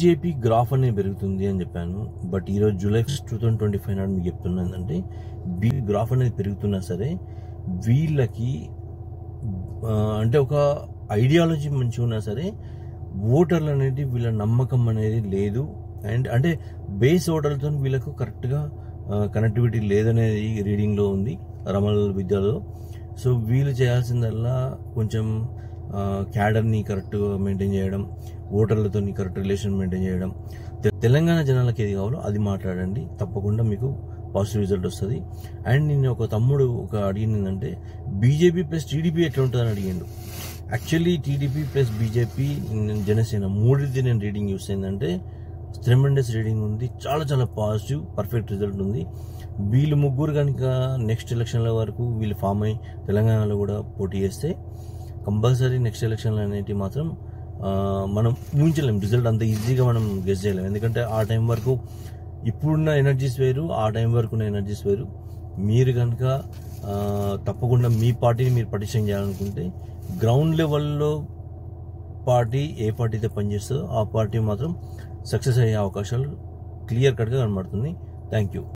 BJP graph అనేది పెరుగుతుంది అని చెప్పాను. బట్ ఈరోజు జూలై 2025 నాడు మీకు చెప్తున్నా ఏంటంటే గ్రాఫ్ అనేది పెరుగుతున్నా సరే వీళ్ళకి అంటే ఒక ఐడియాలజీ మంచిగా ఉన్నా సరే ఓటర్లు అనేది వీళ్ళ నమ్మకం అనేది లేదు. అండ్ అంటే బేస్ ఓటర్లతో వీళ్ళకు కరెక్ట్గా కనెక్టివిటీ లేదనేది రీడింగ్లో ఉంది రమల్ విద్యలో. సో వీళ్ళు చేయాల్సిందల్లా కొంచెం క్యాడర్ని కరెక్ట్గా మెయింటైన్ చేయడం, ఓటర్లతో కరెక్ట్ రిలేషన్ మెయింటైన్ చేయడం. తెలంగాణ జనాలకు ఏది కావాలో అది మాట్లాడండి, తప్పకుండా మీకు పాజిటివ్ రిజల్ట్ వస్తుంది. అండ్ నేను ఒక తమ్ముడు అడిగింది ఏంటంటే బీజేపీ ప్లస్ టీడీపీ ఎట్లా ఉంటుందని అడిగిండు. Actually TDP plus BJP Janasena మూడిది నేను రీడింగ్ చూస్తే ఏంటంటే ట్రెమెండస్ రీడింగ్ ఉంది, చాలా చాలా పాజిటివ్ పర్ఫెక్ట్ రిజల్ట్ ఉంది. వీళ్ళు ముగ్గురు కనుక నెక్స్ట్ ఎలక్షన్ల వరకు వీళ్ళు ఫామ్ అయ్యి తెలంగాణలో కూడా పోటీ చేస్తే కంపల్సరీ నెక్స్ట్ ఎలక్షన్లు అనేవి మాత్రం మనం ఊహించలేం. రిజల్ట్ అంత ఈజీగా మనం గెస్ చేయలేం. ఎందుకంటే ఆ టైం వరకు ఇప్పుడున్న ఎనర్జీస్ వేరు, ఆ టైం వరకు ఉన్న ఎనర్జీస్ వేరు. మీరు కనుక తప్పకుండా మీ పార్టీని మీరు పటిష్టం చేయాలనుకుంటే గ్రౌండ్ లెవెల్లో పార్టీ ఏ పార్టీ అయితే పనిచేస్తుందో ఆ పార్టీ మాత్రం సక్సెస్ అయ్యే అవకాశాలు క్లియర్ కట్గా కనబడుతుంది. Thank you.